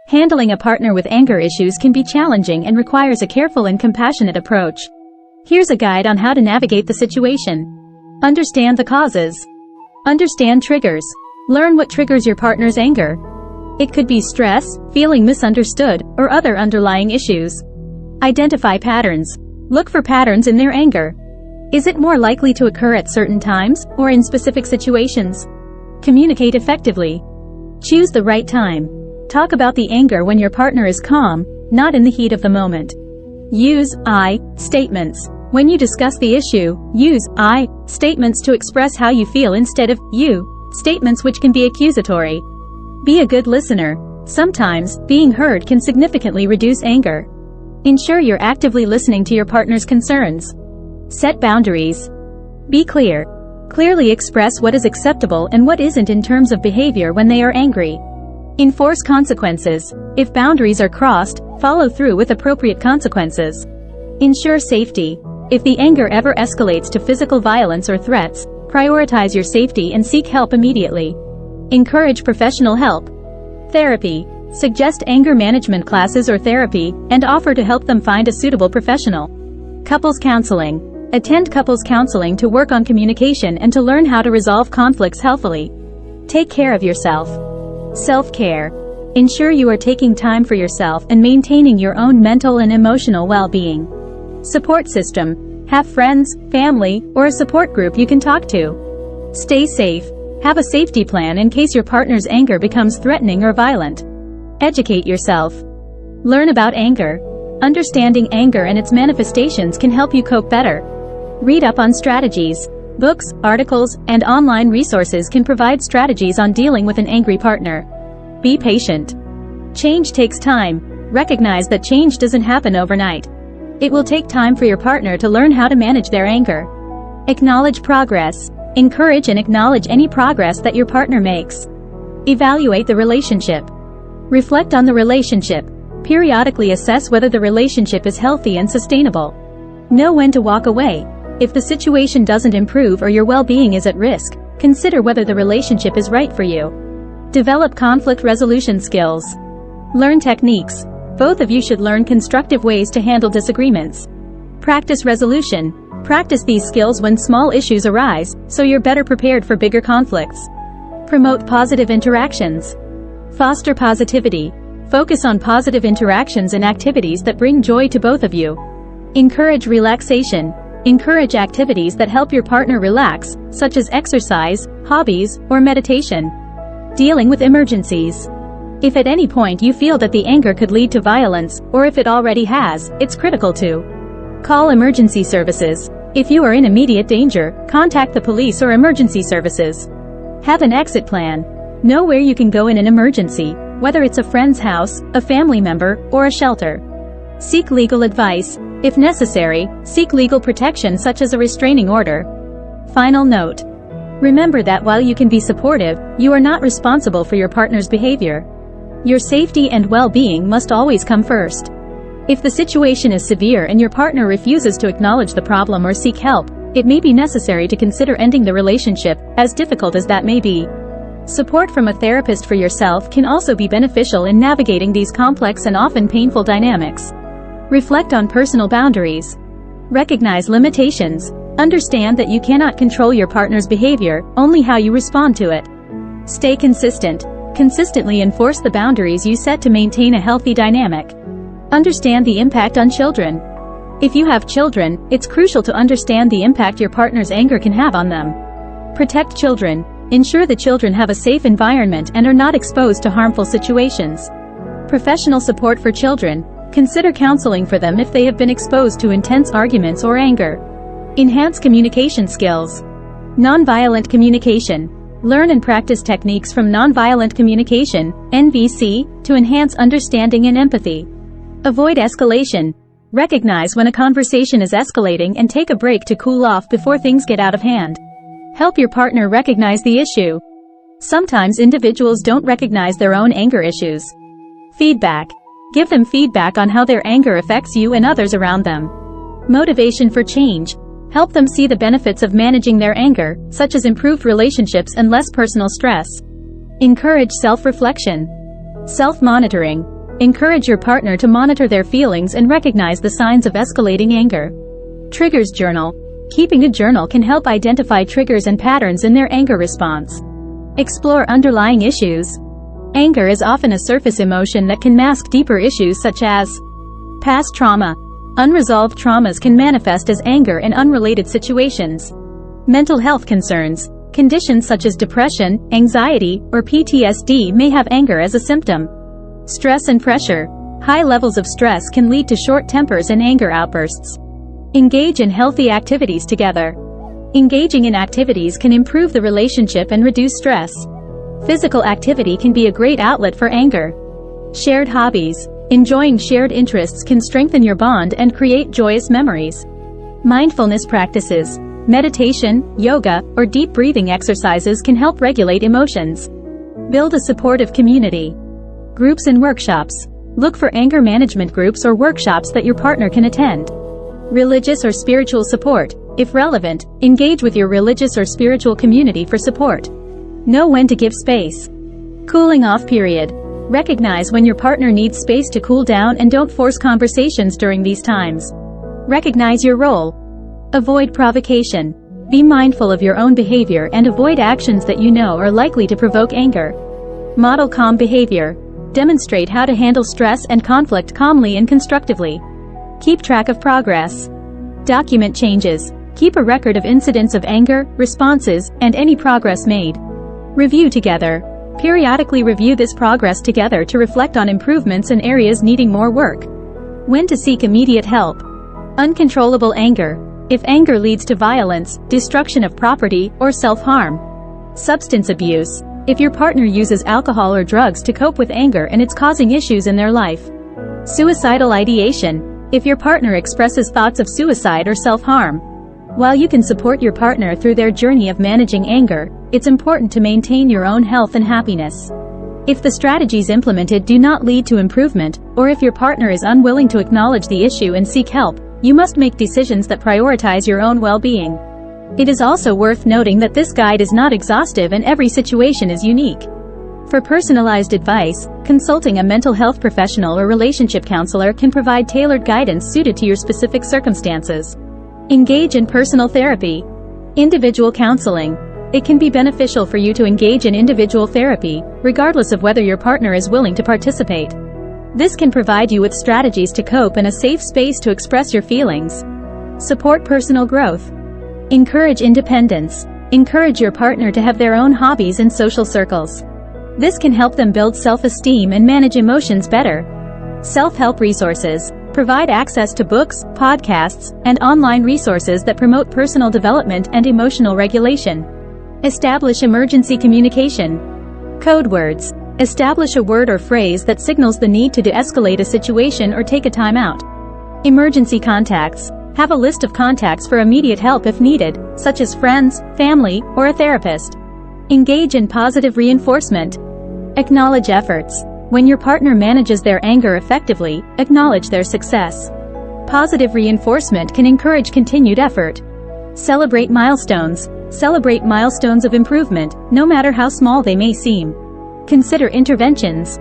Handling a partner with anger issues can be challenging and requires a careful and compassionate approach. Here's a guide on how to navigate the situation. Understand the causes. Understand triggers. Learn what triggers your partner's anger. It could be stress, feeling misunderstood, or other underlying issues. Identify patterns. Look for patterns in their anger. Is it more likely to occur at certain times, or in specific situations? Communicate effectively. Choose the right time. Talk about the anger when your partner is calm, not in the heat of the moment. Use I statements. When you discuss the issue, use I statements to express how you feel instead of you statements, which can be accusatory. Be a good listener. Sometimes, being heard can significantly reduce anger. Ensure you're actively listening to your partner's concerns. Set boundaries. Be clear. Clearly express what is acceptable and what isn't in terms of behavior when they are angry. Enforce consequences. If boundaries are crossed, follow through with appropriate consequences. Ensure safety. If the anger ever escalates to physical violence or threats, prioritize your safety and seek help immediately. Encourage professional help. Therapy. Suggest anger management classes or therapy, and offer to help them find a suitable professional. Couples counseling. Attend couples counseling to work on communication and to learn how to resolve conflicts healthily. Take care of yourself. Self-care. Ensure you are taking time for yourself and maintaining your own mental and emotional well-being. Support system. Have friends, family, or a support group you can talk to. Stay safe. Have a safety plan in case your partner's anger becomes threatening or violent. Educate yourself. Learn about anger. Understanding anger and its manifestations can help you cope better. Read up on strategies. Books, articles, and online resources can provide strategies on dealing with an angry partner. Be patient. Change takes time. Recognize that change doesn't happen overnight. It will take time for your partner to learn how to manage their anger. Acknowledge progress. Encourage and acknowledge any progress that your partner makes. Evaluate the relationship. Reflect on the relationship. Periodically assess whether the relationship is healthy and sustainable. Know when to walk away. If the situation doesn't improve or your well-being is at risk, consider whether the relationship is right for you. Develop conflict resolution skills. Learn techniques. Both of you should learn constructive ways to handle disagreements. Practice resolution. Practice these skills when small issues arise, so you're better prepared for bigger conflicts. Promote positive interactions. Foster positivity. Focus on positive interactions and activities that bring joy to both of you. Encourage relaxation. Encourage activities that help your partner relax, such as exercise, hobbies, or meditation. Dealing with emergencies. If at any point you feel that the anger could lead to violence, or if it already has, it's critical to call emergency services. If you are in immediate danger, contact the police or emergency services. Have an exit plan. Know where you can go in an emergency, whether it's a friend's house, a family member, or a shelter. Seek legal advice. If necessary, seek legal protection such as a restraining order. Final note. Remember that while you can be supportive, you are not responsible for your partner's behavior. Your safety and well-being must always come first. If the situation is severe and your partner refuses to acknowledge the problem or seek help, it may be necessary to consider ending the relationship, as difficult as that may be. Support from a therapist for yourself can also be beneficial in navigating these complex and often painful dynamics. Reflect on personal boundaries. Recognize limitations. Understand that you cannot control your partner's behavior, only how you respond to it. Stay consistent. Consistently enforce the boundaries you set to maintain a healthy dynamic. Understand the impact on children. If you have children, it's crucial to understand the impact your partner's anger can have on them. Protect children. Ensure the children have a safe environment and are not exposed to harmful situations. Professional support for children. Consider counseling for them if they have been exposed to intense arguments or anger. Enhance communication skills. Nonviolent communication. Learn and practice techniques from nonviolent communication, NVC, to enhance understanding and empathy. Avoid escalation. Recognize when a conversation is escalating and take a break to cool off before things get out of hand. Help your partner recognize the issue. Sometimes individuals don't recognize their own anger issues. Feedback. Give them feedback on how their anger affects you and others around them. Motivation for change. Help them see the benefits of managing their anger, such as improved relationships and less personal stress. Encourage self-reflection. Self-monitoring. Encourage your partner to monitor their feelings and recognize the signs of escalating anger. Triggers journal. Keeping a journal can help identify triggers and patterns in their anger response. Explore underlying issues. Anger is often a surface emotion that can mask deeper issues such as past trauma. Unresolved traumas can manifest as anger in unrelated situations. Mental health concerns. Conditions such as depression, anxiety, or PTSD may have anger as a symptom. Stress and pressure. High levels of stress can lead to short tempers and anger outbursts. Engage in healthy activities together. Engaging in activities can improve the relationship and reduce stress. Physical activity can be a great outlet for anger. Shared hobbies. Enjoying shared interests can strengthen your bond and create joyous memories. Mindfulness practices. Meditation, yoga, or deep breathing exercises can help regulate emotions. Build a supportive community. Groups and workshops. Look for anger management groups or workshops that your partner can attend. Religious or spiritual support. If relevant, engage with your religious or spiritual community for support. Know when to give space. Cooling off period. Recognize when your partner needs space to cool down and don't force conversations during these times. Recognize your role. Avoid provocation. Be mindful of your own behavior and avoid actions that you know are likely to provoke anger. Model calm behavior. Demonstrate how to handle stress and conflict calmly and constructively. Keep track of progress. Document changes. Keep a record of incidents of anger, responses, and any progress made. Review together. Periodically review this progress together to reflect on improvements and areas needing more work. When to seek immediate help. Uncontrollable anger. If anger leads to violence, destruction of property, or self-harm. Substance abuse. If your partner uses alcohol or drugs to cope with anger and it's causing issues in their life. Suicidal ideation. If your partner expresses thoughts of suicide or self-harm. While you can support your partner through their journey of managing anger, it's important to maintain your own health and happiness. If the strategies implemented do not lead to improvement, or if your partner is unwilling to acknowledge the issue and seek help, you must make decisions that prioritize your own well-being. It is also worth noting that this guide is not exhaustive and every situation is unique. For personalized advice, consulting a mental health professional or relationship counselor can provide tailored guidance suited to your specific circumstances. Engage in personal therapy. Individual counseling. It can be beneficial for you to engage in individual therapy, regardless of whether your partner is willing to participate. This can provide you with strategies to cope and a safe space to express your feelings. Support personal growth. Encourage independence. Encourage your partner to have their own hobbies and social circles. This can help them build self-esteem and manage emotions better. Self-help resources. Provide access to books, podcasts, and online resources that promote personal development and emotional regulation. Establish emergency communication. Code words. Establish a word or phrase that signals the need to de-escalate a situation or take a time out. Emergency contacts. Have a list of contacts for immediate help if needed, such as friends, family, or a therapist. Engage in positive reinforcement. Acknowledge efforts. When your partner manages their anger effectively, acknowledge their success. Positive reinforcement can encourage continued effort. Celebrate milestones. Celebrate milestones of improvement, no matter how small they may seem. Consider interventions.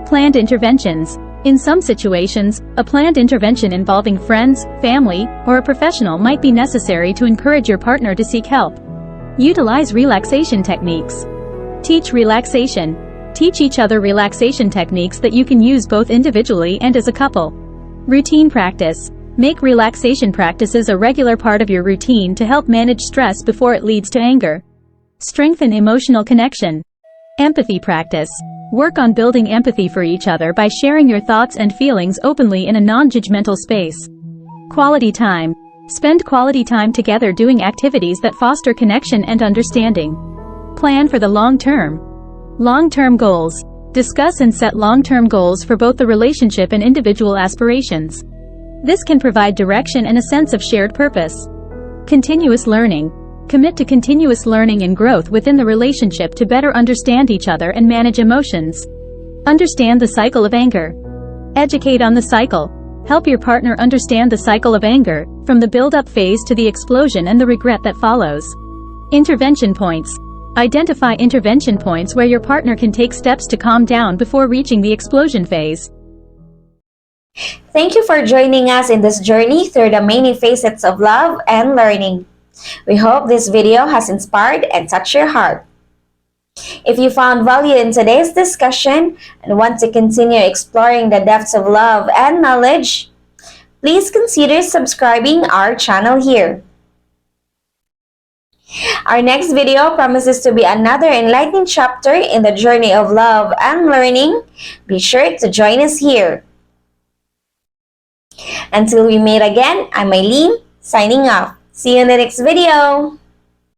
Planned interventions. In some situations, a planned intervention involving friends, family, or a professional might be necessary to encourage your partner to seek help. Utilize relaxation techniques. Teach relaxation. Teach each other relaxation techniques that you can use both individually and as a couple. Routine practice. Make relaxation practices a regular part of your routine to help manage stress before it leads to anger. Strengthen emotional connection. Empathy practice. Work on building empathy for each other by sharing your thoughts and feelings openly in a non-judgmental space. Quality time. Spend quality time together doing activities that foster connection and understanding. Plan for the long term. Long-term goals. Discuss and set long-term goals for both the relationship and individual aspirations. This can provide direction and a sense of shared purpose. Continuous learning. Commit to continuous learning and growth within the relationship to better understand each other and manage emotions. Understand the cycle of anger. Educate on the cycle. Help your partner understand the cycle of anger, from the build-up phase to the explosion and the regret that follows. Intervention points. Identify intervention points where your partner can take steps to calm down before reaching the explosion phase. Thank you for joining us in this journey through the many facets of love and learning. We hope this video has inspired and touched your heart. If you found value in today's discussion and want to continue exploring the depths of love and knowledge, please consider subscribing our channel here. Our next video promises to be another enlightening chapter in the journey of love and learning. Be sure to join us here. Until we meet again, I'm Eileen, signing off. See you in the next video.